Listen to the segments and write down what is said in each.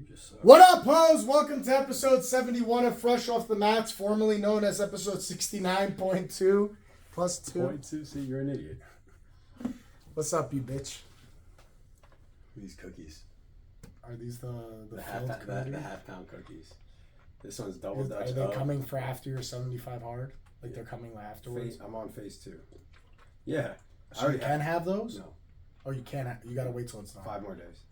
just What up, hoes? Welcome to episode 71 of Fresh Off the Mats, formerly known as episode 69.2 plus 2. 0.2. See, you're an idiot. What's up, you bitch? These cookies. Are these the half filled cookies? the half-pound cookies. This one's double Are Dutch. they coming for after your 75 hard? Like they're coming afterwards? I'm on phase 2. Yeah. So you can have those? No. Oh, you can't. You gotta wait till it's done. 5 more days.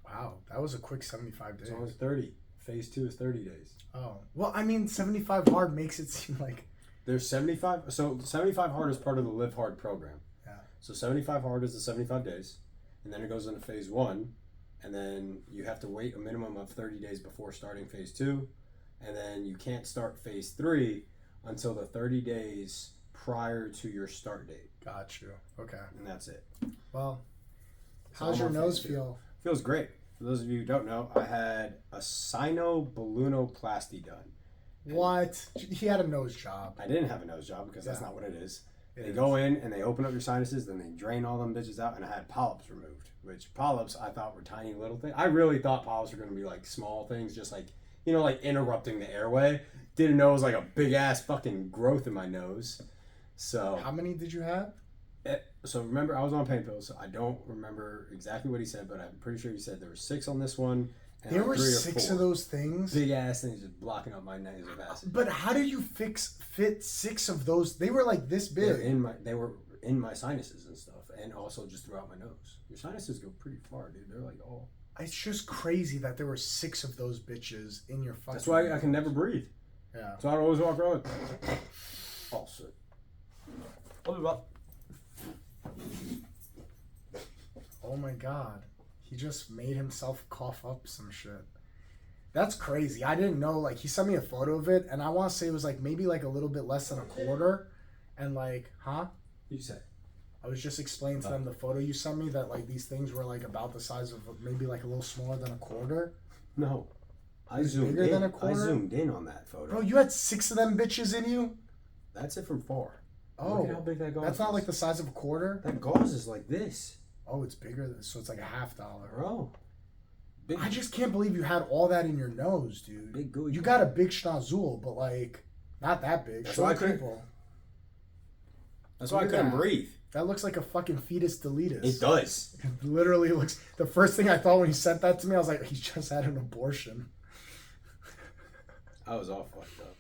Wow, that was a quick 75 days. It's almost 30. Phase 2 is 30 days. Oh, well, I mean, 75 hard makes it seem like. There's 75. So 75 hard is part of the Live Hard program. Yeah. So 75 hard is the 75 days, and then it goes into phase 1, and then you have to wait a minimum of 30 days before starting phase 2, and then you can't start phase 3 until the 30 days prior to your start date. Got you. Okay. And that's it. Well, So how's I'm your on nose phase 2. feel? Feels great. For those of you who don't know, I had a sinoballonoplasty done. What? He had a nose job. I didn't have a nose job because that's Yeah. not what it is. It They is. go in and they open up your sinuses, then they drain all them bitches out, and I had polyps removed. Which polyps I thought were tiny little things. I really thought polyps were going to be like small things, just like, you know, like interrupting the airway. Didn't know it was like a big ass fucking growth in my nose. So How many did you have? So remember, I was on pain pills. So I don't remember exactly what he said, but I'm pretty sure he said there were 6 on this one. And There like were 3 or 6 4. of those things. Big ass things just blocking up my nasal acid. But how do you fit 6 of those? They were like this big. They were in my sinuses and stuff, and also just throughout my nose. Your sinuses go pretty far, dude. They're like all. It's just crazy that there were 6 of those bitches in your fucking. That's why I can never breathe. Yeah. So I always walk around. Oh shit. Oh my god. He just made himself cough up some shit. That's crazy. I didn't know. Like, he sent me a photo of it, and I want to say it was like maybe like a little bit less than a quarter. And like, huh? You say. I was just explaining to them the photo you sent me that like these things were like about the size of maybe like a little smaller than a quarter. No. I It's zoomed bigger in. than a I quarter? zoomed in on that photo. Bro, you had 6 of them bitches in you? That's it from far. Oh, Look at how big that gauze that's not is. like the size of a quarter? That gauze is like this. Oh, it's bigger, so it's like $50. Bro. Big, I just can't believe you had all that in your nose, dude. big gooey. You got a big schnozzle, but like, not that big. That's Show why I the couldn't- people. That's why I Look at couldn't that. breathe. That looks like a fucking fetus deletus. It does. It literally looks. The first thing I thought when he sent that to me, I was like, he just had an abortion. I was all fucked up.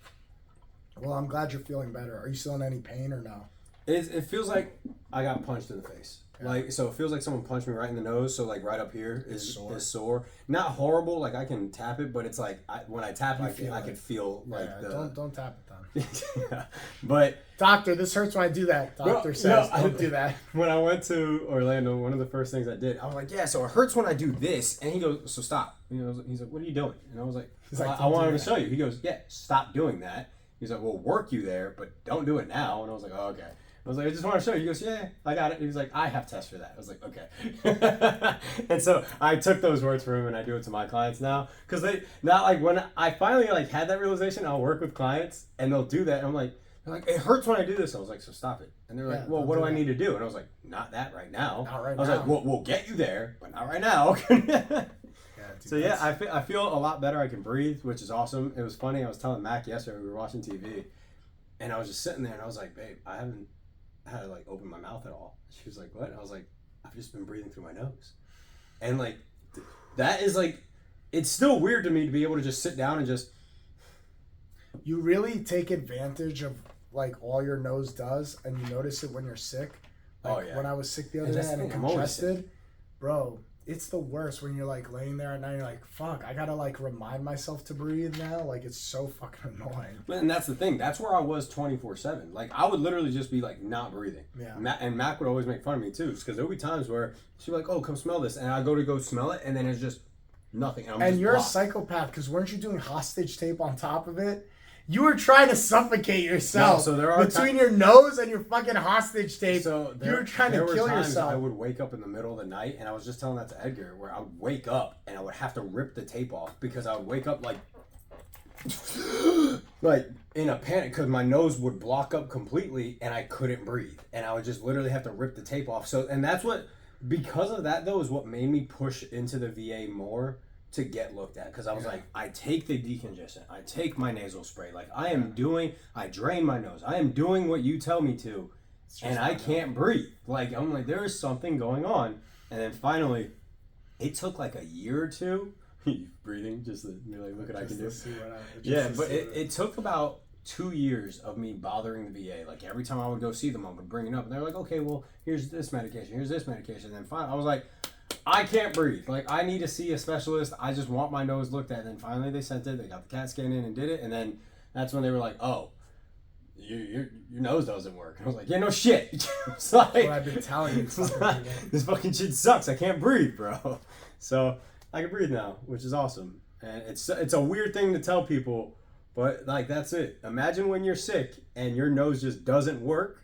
Well, I'm glad you're feeling better. Are you still in any pain or no? It feels like I got punched in the face. Yeah. Like, so it feels like someone punched me right in the nose. So like right up here is sore. sore. Not horrible. Like I can tap it, but it's like when I tap, You I feel it. can feel like Yeah, the. don't tap it then. Yeah. But Doctor, this hurts when I do that. Doctor No, says, no, don't do that. when I went to Orlando, one of the first things I did, I was like, yeah, so it hurts when I do this. And he goes, so stop. You know, he's like, what are you doing? And I was like, He's well, like, I "Don't do wanted to that." show you. He goes, yeah, stop doing that. He's like, we'll work you there, but don't do it now. And I was like, oh, okay. I was like, I just want to show you. He goes, yeah, I got it. He was like, I have tests for that. I was like, okay. And so I took those words from him and I do it to my clients now. Because they, not like when I finally like had that realization, I'll work with clients and they'll do that. And I'm like, they're like, it hurts when I do this. I was like, so stop it. And they're like, Yeah, well, don't what do do I that. need to do? And I was like, not that right now. Not right I was now. like, well, we'll get you there, but not right now. Yeah, dude, So yeah, that's- I feel a lot better. I can breathe, which is awesome. It was funny. I was telling Mac yesterday we were watching TV, and I was just sitting there and I was like, babe, I haven't had to like open my mouth at all. She was like, what? And I was like, I've just been breathing through my nose, and like that is like, it's still weird to me to be able to just sit down and just. You really take advantage of like all your nose does, and you notice it when you're sick. Like, Oh, yeah. When I was sick the And other that's day the and thing, I'm always congested, bro, it's the worst when you're like laying there at night. You're like, fuck, I gotta like remind myself to breathe now. Like, it's so fucking annoying. And that's the thing. That's where I was 24/7. Like I would literally just be like not breathing. Yeah. And Mac would always make fun of me too, because there would be times where she'd be like, "Oh, come smell this," and I go smell it, and then it's just nothing. And, I'm And just you're blocked. a psychopath because weren't you doing hostage tape on top of it? You were trying to suffocate yourself No, so there are between your nose and your fucking hostage tape. So you were trying to were kill times yourself. I would wake up in the middle of the night, and I was just telling that to Edgar, where I would wake up and I would have to rip the tape off because I would wake up like in a panic because my nose would block up completely and I couldn't breathe, and I would just literally have to rip the tape off. So, and that's what, because of that though, is what made me push into the VA more to get looked at because I was Yeah. like, I take the decongestant, I take my nasal spray, like I drain my nose, I am doing what you tell me to, It's just and I not can't breathe. Like I'm like, there is something going on, and then finally, it took like a year or two. You breathing, just to be like, look what I can just do. to see what Yeah, but it took about 2 years of me bothering the VA. Like every time I would go see them, I would bring it up, and they're like, "Okay, well, here's this medication, here's this medication." And then finally, I was like, "I can't breathe. Like I need to see a specialist. I just want my nose looked at." And then finally, they sent it. They got the CAT scan in and did it, and then that's when they were like, "Oh, your nose doesn't work." And I was like, "Yeah, no shit." It's like, That's what I've been telling you. this fucking shit sucks. I can't breathe, bro. So I can breathe now, which is awesome. And it's a weird thing to tell people, but like that's it. Imagine when you're sick and your nose just doesn't work.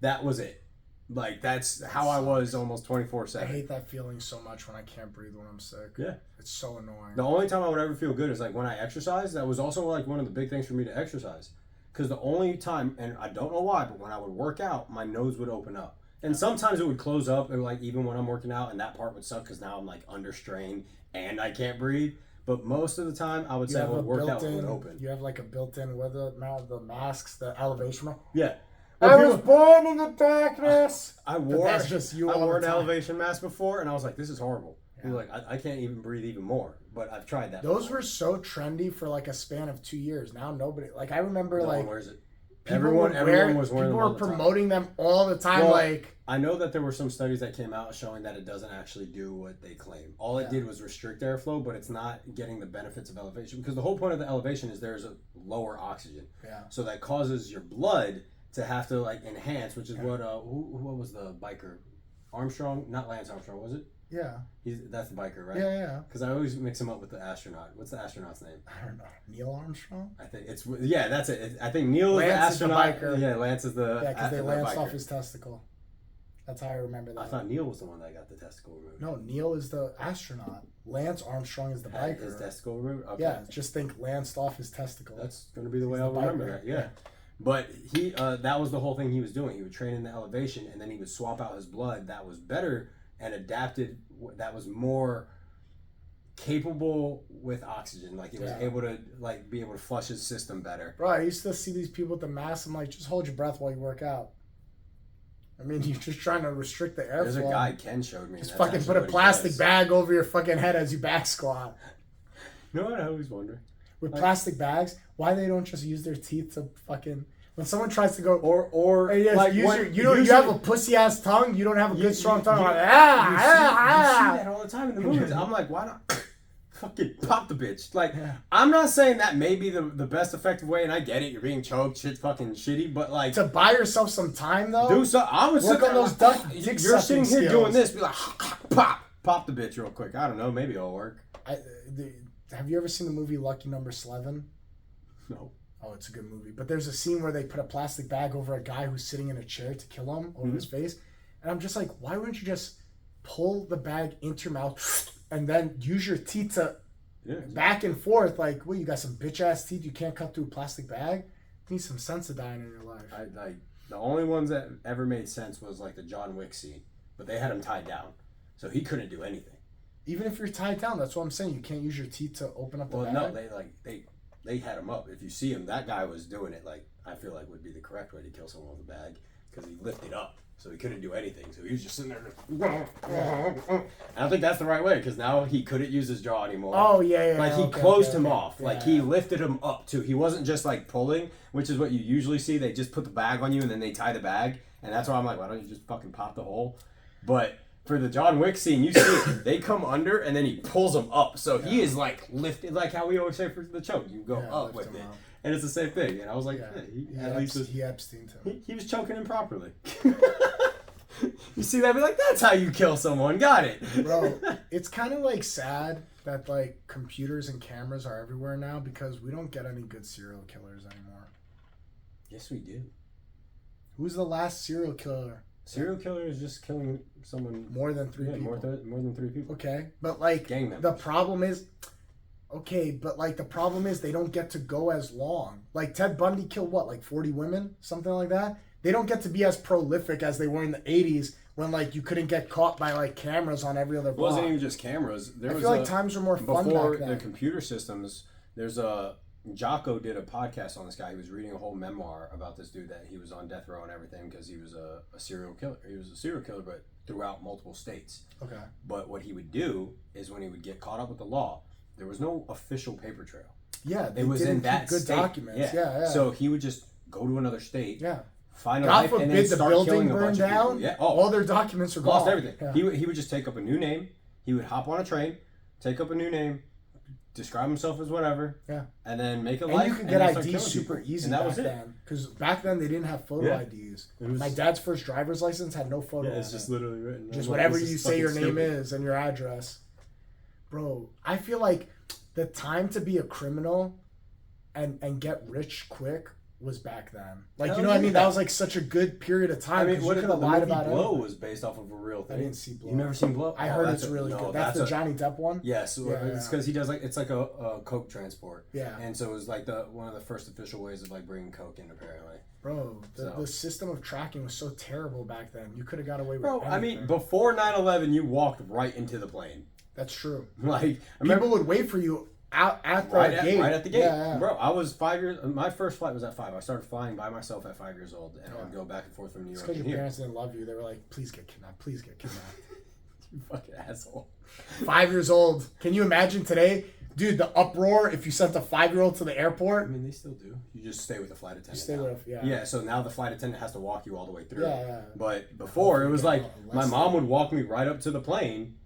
That was it. Like that's how I was almost I 24/7. hate that feeling so much when I can't breathe when I'm sick. Yeah. It's so annoying. The only time I would ever feel good is like when I exercise. That was also like one of the big things for me to exercise. Because the only time, and I don't know why, but when I would work out, my nose would open up. And sometimes it would close up, and like even when I'm working out, and that part would suck because now I'm like under strain and I can't breathe. But most of the time, I would say I would work out with it open. You have like a built-in with the masks, the elevation. Yeah. I was born in the darkness. I wore that's just you I all wore the an time. elevation mask before, and I was like, "This is horrible." Yeah. Like, I can't even breathe even more. But I've tried that. Those before. were so trendy for like a span of 2 years. Now nobody like I remember No like one wears it. people Everyone was wearing people them all were the time. promoting them all the time. Well, like I know that there were some studies that came out showing that it doesn't actually do what they claim. All it Yeah. did was restrict airflow, but it's not getting the benefits of elevation because the whole point of the elevation is there's a lower oxygen. yeah, So that causes your blood to have to like enhance, which is what what was the biker? Armstrong, not Lance Armstrong, was it? yeah, That's the biker, right? yeah. Because I always mix him up with the astronaut. What's the astronaut's name? I don't know. Neil Armstrong. I think it's that's it. I think Neil Lance is the is the astronaut. biker. Yeah, Lance is the Yeah, because they the lanced biker. off his testicle. That's how I remember that. I thought Neil was the one that got the testicle removed. No, Neil is the astronaut. Lance Armstrong is the Had biker. his testicle removed. Okay. Yeah, just think lanced off his testicle. That's going to be the way He's I'll the remember biker. that. Yeah. But he, that was the whole thing he was doing. He would train in the elevation, and then he would swap out his blood that was better and adapted, that was more capable with oxygen. Like it was Yeah. able to like be able to flush his system better. Bro, I used to see these people with the mask. I'm like, just hold your breath while you work out. I mean, you're just trying to restrict the airflow. There's a guy Ken showed me. Just that's fucking actually put a what he plastic does. bag over your fucking head as you back squat. You know what I always wonder? With Like- plastic bags, why they don't just use their teeth to fucking... When someone tries to go... Or Hey, yes, like use when- your, you don't. You usually- have a pussy ass tongue. You don't have a good strong tongue. you Like, see that all the time in the movies. I'm like, why not fucking pop the bitch? Like, Yeah. I'm not saying that may be the best effective way, and I get it. You're being choked, shit's fucking shitty, but like, To buy yourself some time though. do so. I would Work sit on there those like, dick you're sitting sucking here skills. doing this, be like, pop the bitch real quick. I don't know, maybe it'll work. Have you ever seen the movie Lucky Number 11? No. Oh, it's a good movie. But there's a scene where they put a plastic bag over a guy who's sitting in a chair to kill him over his face. And I'm just like, why wouldn't you just pull the bag into your mouth and then use your teeth to Yeah. back and forth? Like, what, you got some bitch ass teeth you can't cut through a plastic bag? You need some Sensodyne in your life. I like the only ones that ever made sense was like the John Wick scene, but they had him tied down, so he couldn't do anything. Even if you're tied down, that's what I'm saying. You can't use your teeth to open up the Well, bag. no, they had him up. If you see him, that guy was doing it like I feel like would be the correct way to kill someone with a bag because he lifted up, so he couldn't do anything. So he was just sitting there. I don't think that's the right way because now he couldn't use his jaw anymore. Oh, yeah. Like he okay, closed okay, him okay. off. Like Yeah. he lifted him up too. He wasn't just like pulling, which is what you usually see. They just put the bag on you and then they tie the bag, and that's why I'm like, why don't you just fucking pop the hole? But for the John Wick scene, you see it. They come under and then he pulls them up, so he is like lifted, like how we always say for the choke. You go Yeah, up lift with him it, up. and it's the same thing. And I was like, Yeah. he at least was, He Epsteined him. he was choking him properly. You see that? Be like, that's how you kill someone. Got it, Bro, it's kind of like sad that like computers and cameras are everywhere now because we don't get any good serial killers anymore. Yes, we do. Who's the last serial killer? Serial killer is just killing someone. More than three people. More than 3 people. Okay, but like Gang members. the problem is, they don't get to go as long. Like Ted Bundy killed what, like 40 women, something like that. They don't get to be as prolific as they were in the 80s when like you couldn't get caught by like cameras on every other It block. wasn't even just cameras. I feel like times were more fun before back then. the computer systems. There's a Jocko did a podcast on this guy. He was reading a whole memoir about this dude that he was on death row and everything because he was a serial killer. He was a serial killer, but throughout multiple states. Okay. But what he would do is when he would get caught up with the law, there was no official paper trail. Yeah, It was in that good state. documents. Yeah. So he would just go to another state. Yeah. Find a God life and then forbid the start building killing a bunch burned of people. down. Yeah. All their documents are Lost gone. everything. Yeah. He would just take up a new name. He would hop on a train, take up a new name, describe himself as whatever. Yeah. And then make a And life. you could get then start IDs killing super people. easy And that back was it. then. Because back then they didn't have photo Yeah. IDs. It was- My dad's first driver's license had no photo. Yeah, it's on just it. literally written. Just I'm like, whatever this you is say your fucking name stupid. is and your address. Bro, I feel like the time to be a criminal and get rich quick was back then. Like, Hell you know what I mean? yeah. That was like such a good period of I time. mean, 'Cause what you if could the have lied movie about Blow anything. was based off of a real thing? I didn't see Blow. You never seen Blow? I Oh, heard that's it's really no, good. That's the a- Johnny Depp one? Yes, Yeah, it's yeah. because he does like it's like a coke transport. Yeah. And so it was like one of the first official ways of like bringing coke in apparently. Bro, So- the system of tracking was so terrible back then. You could have got away with Bro, anything. I mean, before 9/11, you walked right into the plane. That's true. Like, I remember People would wait for you out at the right gate. at the gate. Yeah, yeah. Bro, I was 5 years. My first flight was at 5. I started flying by myself at 5 years old, and I would Yeah. go back and forth from New It's York because to your here. parents didn't love you. They were like, please get kidnapped. Please get kidnapped. You fucking asshole. 5 years old. Can you imagine today? Dude, the uproar if you sent a 5-year-old to the I airport. mean, they still do. You just stay with the flight attendant. You stay now. with, yeah. Yeah, so now the flight attendant has to walk you all the way through. Yeah, yeah. But before, it was like Hopefully my less mom would walk me right up to the plane,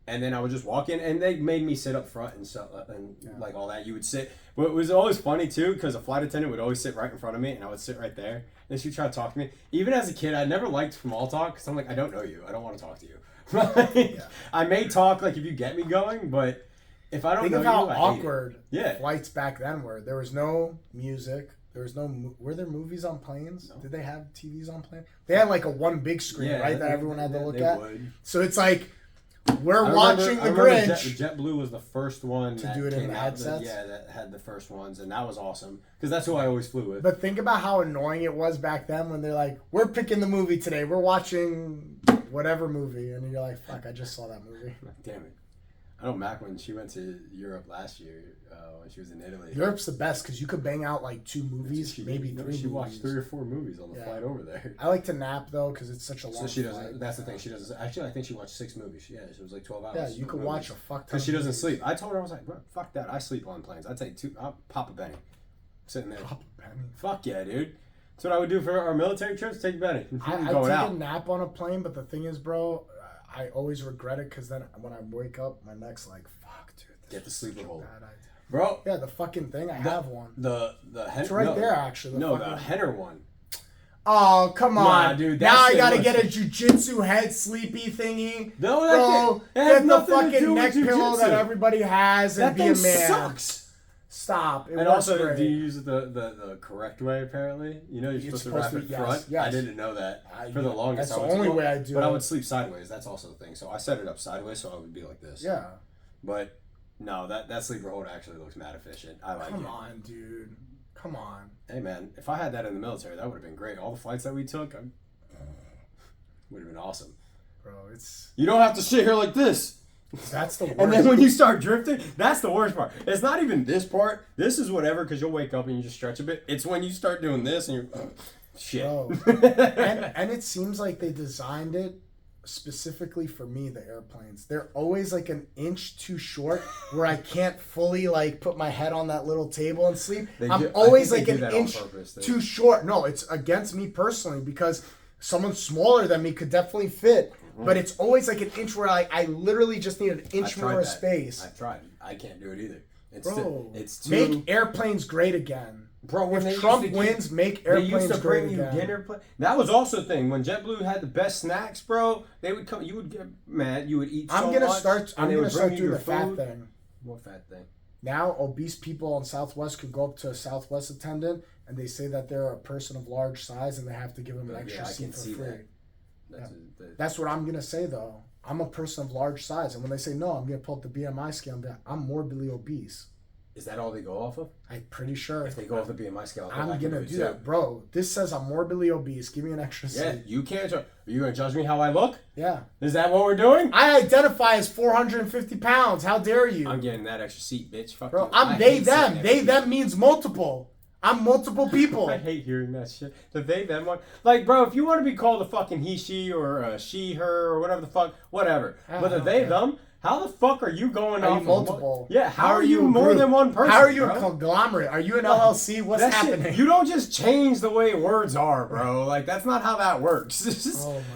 and then I would just walk in, and they made me sit up front and stuff, and like all that. You would sit, but it was always funny too because a flight attendant would always sit right in front of me, and I would sit right there, and she'd try to talk to me. Even as a kid, I never liked small talk because I'm like, I don't know you, I don't want to talk to you. Like, I may talk like if you get me going, but if I don't Think know of how you, I hate it. awkward Yeah. flights back then were. There was no music. There was no. Were there movies on planes? No. Did they have TVs on planes? They had like a one big screen, right, that everyone had to look they at. Would. So it's like we're I watching remember The Grinch. JetBlue was the first one To that do it in came the out headsets? that had the first ones, and that was awesome because that's who I always flew with. But think about how annoying it was back then when they're like, "We're picking the movie today. We're watching whatever movie," and you're like, "Fuck, I just saw that movie." Damn it! I know Mac when she went to Europe last year when she was in Italy. Europe's the best because you could bang out like 2 movies, She, maybe no, 3 She movies. watched 3 or 4 movies on the Yeah. flight over there. I like to nap though because it's such a long. So she flight. doesn't. That's the thing. She doesn't. Actually, I think she watched 6 movies. Yeah, it was like 12 hours. Yeah, you could watch a fuck ton. because she of doesn't movies. sleep. I told her I was like, bro, fuck that. I sleep on planes. I take 2. I'll pop a Benny, sitting there. Pop a penny. Fuck yeah, dude. That's what I would do for our military trips. Take a Benny. I going take out. a nap on a plane, but the thing is, bro, I always regret it because then when I wake up, my neck's like, fuck, dude. This Get the was sleeper such a hold. bad idea. Bro, Yeah, the fucking thing. I have one. the It's right there, actually. The No, fucking- the Henner one. Oh, come on. Nah, dude, that now I shit gotta was- get a jujitsu head sleepy thingy. No, Bro, that had get the nothing to fucking do with neck pillow jujitsu. that everybody has and That be thing a man. sucks. Stop. It And works also, great. do you use it the correct way? Apparently, you know you're supposed to wrap it yes, front. yes. I didn't know that I- for the longest. that's I the would- only way I do But I it. would sleep sideways. That's also the thing. So I set it up sideways so I would be like this. Yeah. But no, that sleeper hold actually looks mad efficient. I like Come it. on, dude. Come on. Hey man, if I had that in the military, that would have been great. All the flights that we took would have been awesome. Bro, it's You don't have to sit here like this. that's the worst. And then when you start drifting, that's the worst part. It's not even this part. This is whatever because you'll wake up and you just stretch a bit. It's when you start doing this and you're shit. Bro. and it seems like they designed it specifically for me, the airplanes. They're always like an inch too short where I can't fully like put my head on that little table and sleep. They I'm do- I always think like they do an that on inch purpose. They- too short. No, it's against me personally because someone smaller than me could definitely fit. But it's always like an inch where I literally just need an inch I've tried more that. space. I've tried. I can't do it either. It's Bro, it's too. make airplanes great again. Bro, when they If used Trump to give- wins, make They airplanes used to great bring you again. dinner. That was also a thing when JetBlue had the best snacks, bro. They would come. You would get mad. You would eat. I'm so gonna much, start. and I'm they gonna would start bring you doing your the fat food. thing. What fat thing? Now, obese people on Southwest could go up to a Southwest attendant and they say that they're a person of large size and they have to give them an Yeah, extra I seat can for see free. that. That's what I'm gonna say though. I'm a person of large size, and when they say no, I'm gonna pull up the BMI scale and be like, I'm morbidly obese. Is that all they go off of? I'm pretty sure. If they go off the BMI scale, I'm gonna do that, bro. This says I'm morbidly obese. Give me an extra seat. Yeah, you can't. Are you gonna judge me how I look? Yeah. Is that what we're doing? I identify as 450 pounds. How dare you? I'm getting that extra seat, bitch. Fuck Bro, you. I'm they them. They them means multiple. I'm multiple people. I hate hearing that shit. The they them one. Like, bro, if you want to be called a fucking he she or a she her or whatever the fuck, whatever. But the they them. How the fuck are you going are off you multiple? Of yeah, how are you more than one person? How are you bro? a conglomerate? Are you an LLC? What's that happening? Shit, you don't just change the way words are, bro. Like, that's not how that works.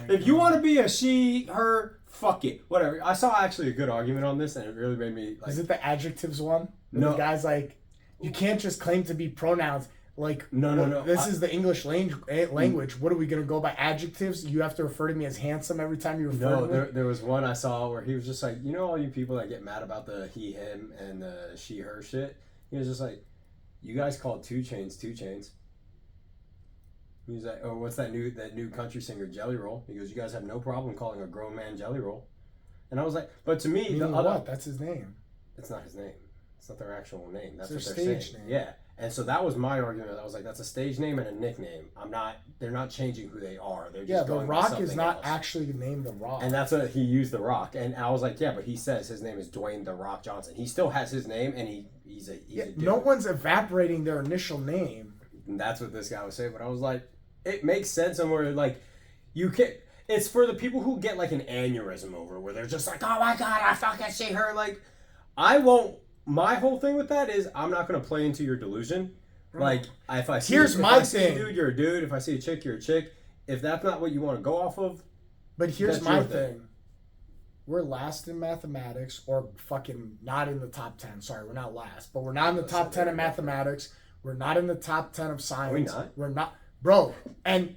If you want to be a she, her, fuck it. Whatever. I saw actually a good argument on this, and it really made me like... Is it the adjectives one? No. The guy's like, you can't just claim to be pronouns. Like, no. This is the English language. What are we gonna go by adjectives? You have to refer to me as handsome every time you refer to me. No, there was one I saw where he was just like, you know, all you people that get mad about the he him and the she her shit. He was just like, you guys called 2 Chainz 2 Chainz. He was like, oh, what's that new country singer Jelly Roll? He goes, you guys have no problem calling a grown man Jelly Roll. And I was like, but to me, the other what? That's his name. It's not his name. It's not their actual name. That's it's what their they're stage saying. Name. Yeah. And so that was my argument. I was like, that's a stage name and a nickname. They're not changing who they are. They're just The going Rock with is not else. actually named The Rock. And that's what he used, The Rock. And I was like, yeah, but he says his name is Dwayne The Rock Johnson. He still has his name, and he's a no one's evaporating their initial name. And that's what this guy was saying. But I was like, it makes sense. And where like, you can. It's for the people who get like an aneurysm over, where they're just like, oh my god, I fucking see her. Like, I won't. My whole thing with that is I'm not going to play into your delusion. Like, if I see, here's if my I see thing. a dude, you're a dude. If I see a chick, you're a chick. If that's not what you want to go off of, but here's my thing. We're last in mathematics, or fucking not in the top 10. Sorry, we're not last, but we're not in the top 10 of mathematics. We're not in the top 10 of science. Are we not? We're not, bro. And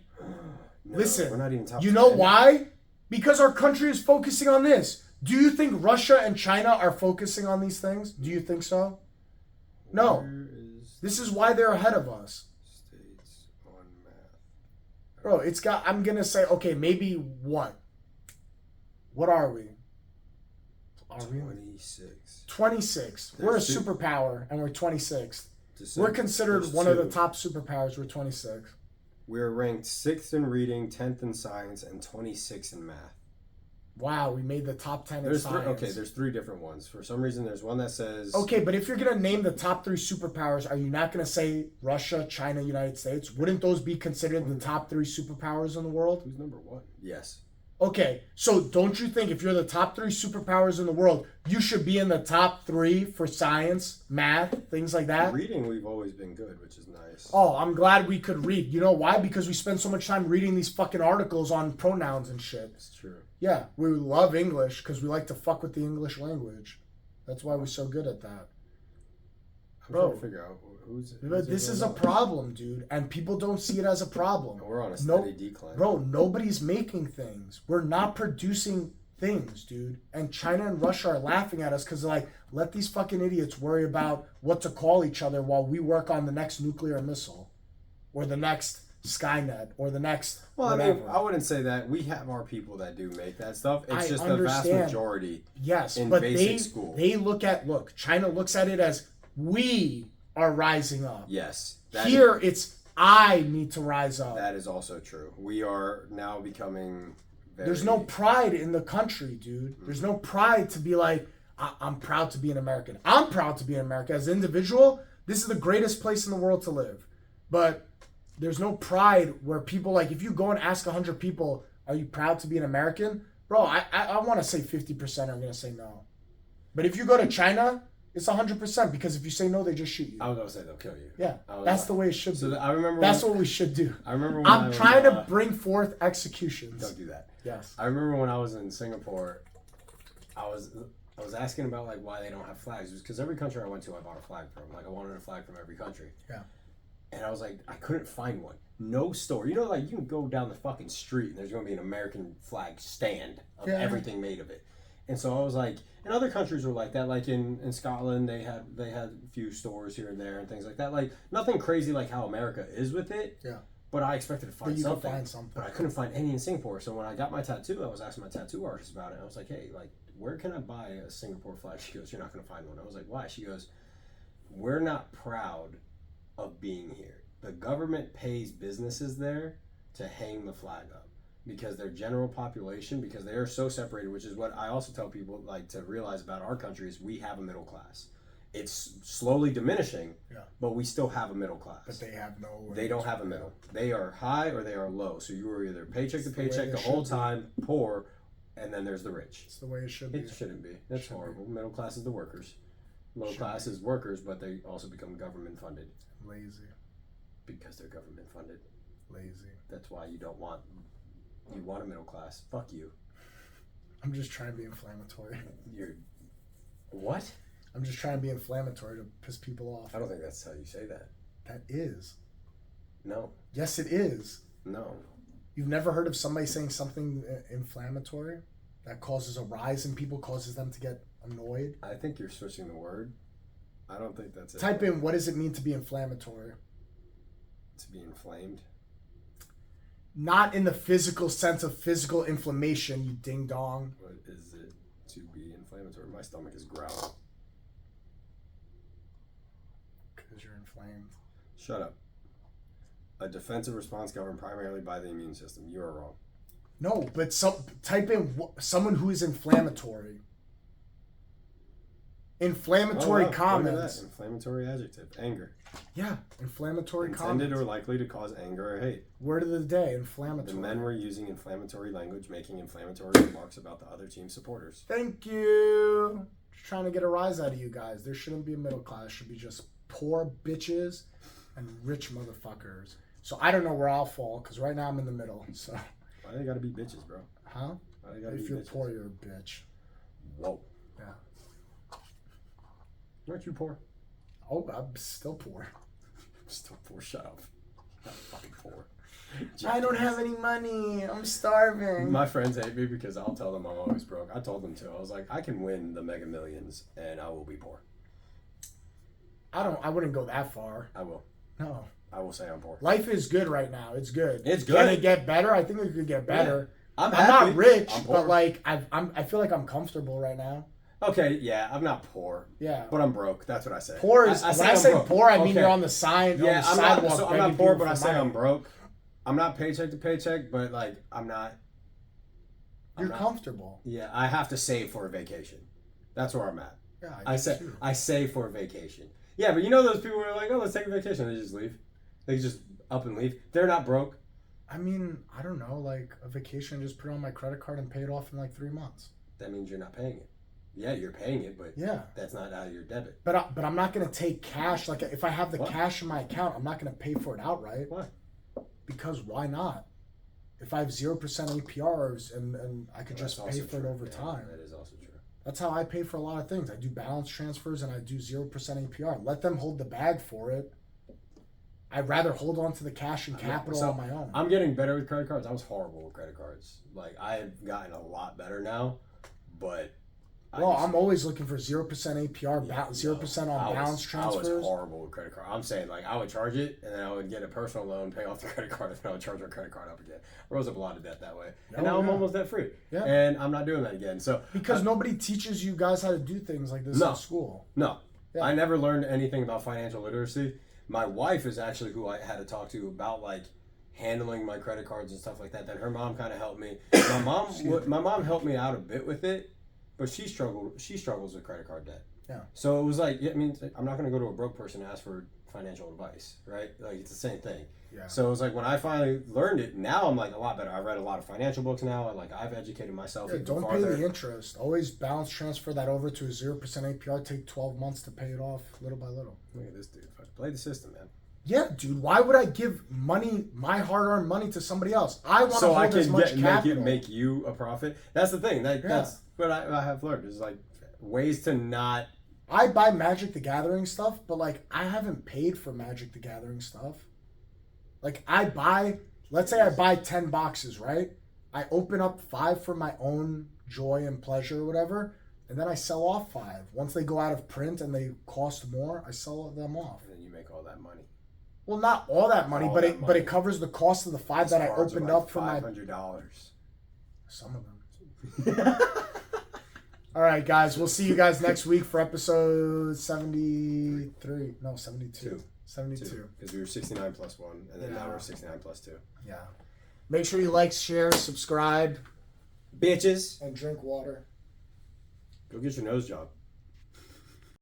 no, listen, we're not even top you 10. know why? Because our country is focusing on this. Do you think Russia and China are focusing on these things? Do you think so? No. This is why they're ahead of us. States on math. Bro, I'm going to say, okay, maybe what? What are we? 26. 26. We're a superpower, and we're 26th. December. We're considered one of the top superpowers. We're 26. We're ranked 6th in reading, 10th in science, and 26th in math. Wow, we made the top 10 in science. There's 3 different ones. For some reason, there's one that says... Okay, but if you're going to name the top 3 superpowers, are you not going to say Russia, China, United States? Wouldn't those be considered the top 3 superpowers in the world? Who's number 1? Yes. Okay, so don't you think if you're the top 3 superpowers in the world, you should be in the top 3 for science, math, things like that? Reading, we've always been good, which is nice. Oh, I'm glad we could read. You know why? Because we spend so much time reading these fucking articles on pronouns and shit. It's true. Yeah, we love English because we like to fuck with the English language. That's why we're so good at that. I'm trying to figure out who's this is a problem, dude, and people don't see it as a problem. We're on a steady decline. Bro, nobody's making things. We're not producing things, dude. And China and Russia are laughing at us because they're like, let these fucking idiots worry about what to call each other while we work on the next nuclear missile or the next Skynet or the next whatever. I mean, I wouldn't say that. We have our people that do make that stuff. It's just the vast majority. Yes, in but basic school. China looks at it as we are rising up. Yes. Here it's I need to rise up. That is also true. We are now becoming There's no pride in the country, dude. There's no pride to be like, I'm proud to be an American. I'm proud to be an American. As an individual, this is the greatest place in the world to live. But there's no pride where people, like, if you go and ask 100 people, are you proud to be an American? Bro, I want to say 50% are going to say no. But if you go to China, it's 100% because if you say no, they just shoot you. I was going to say they'll kill you. Yeah, that's the way it should be. I remember that's what we should do. I remember when I'm trying to bring forth executions. Don't do that. Yes. I remember when I was in Singapore, I was asking about like why they don't have flags. Because every country I went to, I bought a flag from. Like I wanted a flag from every country. Yeah. And I was like, I couldn't find one. No store. You know, like you can go down the fucking street and there's going to be an American flag stand of everything made of it. And so I was like, and other countries were like that. Like in Scotland, they had a few stores here and there and things like that. Like nothing crazy like how America is with it. Yeah. But I expected to find something. Could find something. But I couldn't find any in Singapore. So when I got my tattoo, I was asking my tattoo artist about it. I was like, hey, like, where can I buy a Singapore flag? She goes, you're not going to find one. I was like, why? She goes, we're not proud of being here. The government pays businesses there to hang the flag up because their general population, because they are so separated, which is what I also tell people like to realize about our country is we have a middle class. It's slowly diminishing, but we still have a middle class. But they have no. They don't have a middle. They are high or they are low. So you are either paycheck to paycheck the whole time, poor, and then there's the rich. It's the way it should be. It shouldn't be. That's horrible. Middle class is the workers. Middle class is workers, but they also become government funded. Lazy. Because they're government funded. Lazy. That's why you want a middle class. Fuck you. I'm just trying to be inflammatory. You're what? I'm just trying to be inflammatory to piss people off. I don't think that's how you say that. That is. No. Yes, it is. No. You've never heard of somebody saying something inflammatory that causes a rise in people, causes them to get annoyed? I think you're switching the word. I don't think that's it. Type in, what does it mean to be inflammatory? To be inflamed? Not in the physical sense of physical inflammation, you ding dong. What is it to be inflammatory? My stomach is growling. Because you're inflamed. Shut up. A defensive response governed primarily by the immune system. You are wrong. No, but type in someone who is inflammatory. Inflammatory comments. Inflammatory adjective. Anger. Yeah, inflammatory Intended comments. or likely to cause anger or hate. Word of the day, inflammatory. The men were using inflammatory language, making inflammatory remarks about the other team supporters. Thank you. Just trying to get a rise out of you guys. There shouldn't be a middle class. It should be just poor bitches and rich motherfuckers. So I don't know where I'll fall, because right now I'm in the middle. So. Why they gotta be bitches, bro? Huh? Why they gotta if be you're bitches? poor, you're a bitch. Whoa. Yeah. Aren't you poor? Oh, I'm still poor. I'm still poor. Shut up. I'm not fucking poor. I don't have any money. I'm starving. My friends hate me because I'll tell them I'm always broke. I told them to. I was like, I can win the Mega Millions and I will be poor. I wouldn't go that far. I will. No. I will say I'm poor. Life is good right now. It's good. It's good. Can it get better? I think it could get better. Yeah. I'm not rich, I'm poor. but like I feel like I'm comfortable right now. Okay, yeah, I'm not poor. Yeah. But I'm broke. That's what I say. Poor is when I say broke. poor, I mean Okay. you're on the sign. Yeah, on the I'm sidewalk. not. So I'm begging not poor, people but I for say money. I'm broke. I'm not paycheck to paycheck, but like I'm not. You're comfortable. Yeah, I have to save for a vacation. That's where I'm at. Yeah, I save for a vacation. Yeah, but you know those people who are like, oh, let's take a vacation. They just leave. They just up and leave. They're not broke. I mean, I don't know, like a vacation, just put it on my credit card and pay it off in like 3 months. That means you're not paying it. Yeah, you're paying it, but yeah, that's not out of your debit. But I'm not gonna take cash. Like if I have the What? cash in my account, I'm not gonna pay for it outright. Why? Because why not? If I have 0% APRs and I could just pay for it over time. That is also true. That's how I pay for a lot of things. I do balance transfers and I do 0% APR. Let them hold the bag for it. I'd rather hold on to the cash and capital on my own. I'm getting better with credit cards. I was horrible with credit cards. Like I have gotten a lot better now, but I'm always looking for 0% APR, 0% on balance transfers. I was horrible with credit card. I'm saying like I would charge it and then I would get a personal loan, pay off the credit card, and then I would charge my credit card up again. I rose up a lot of debt that way, and now I'm almost debt free. Yeah. And I'm not doing that again. So because nobody teaches you guys how to do things like this in school. No, Yeah. I never learned anything about financial literacy. My wife is actually who I had to talk to about like handling my credit cards and stuff like that. Then her mom kind of helped me. My mom helped me out a bit with it, but she struggles with credit card debt. Yeah. So it was like, I mean, I'm not going to go to a broke person and ask for financial advice, right? Like it's the same thing. Yeah. So it was like when I finally learned it, now I'm like a lot better. I read a lot of financial books now, and like I've educated myself. Yeah, even don't farther. pay the interest. Always balance transfer that over to a 0% APR. Take 12 months to pay it off little by little. Look at this dude. Play the system, man. Yeah, dude. Why would I give money, my hard-earned money, to somebody else? I want to hold as much capital. Make you a profit. That's the thing. That's what I have learned is like ways to not. I buy Magic the Gathering stuff, but like I haven't paid for Magic the Gathering stuff. Like I buy, let's say I buy 10 boxes, right? I open up 5 for my own joy and pleasure or whatever, and then I sell off 5. Once they go out of print and they cost more, I sell them off. And then you make all that money. Well, not all that money, All but that money. it covers the cost of the 5 that I opened up for my. $500. Some of them. All right, guys. We'll see you guys next week for episode 73. No, 72. 72. Because we were 69 plus 1, and then now we're 69 plus 2. Yeah. Make sure you like, share, subscribe. Bitches. And drink water. Go get your nose job.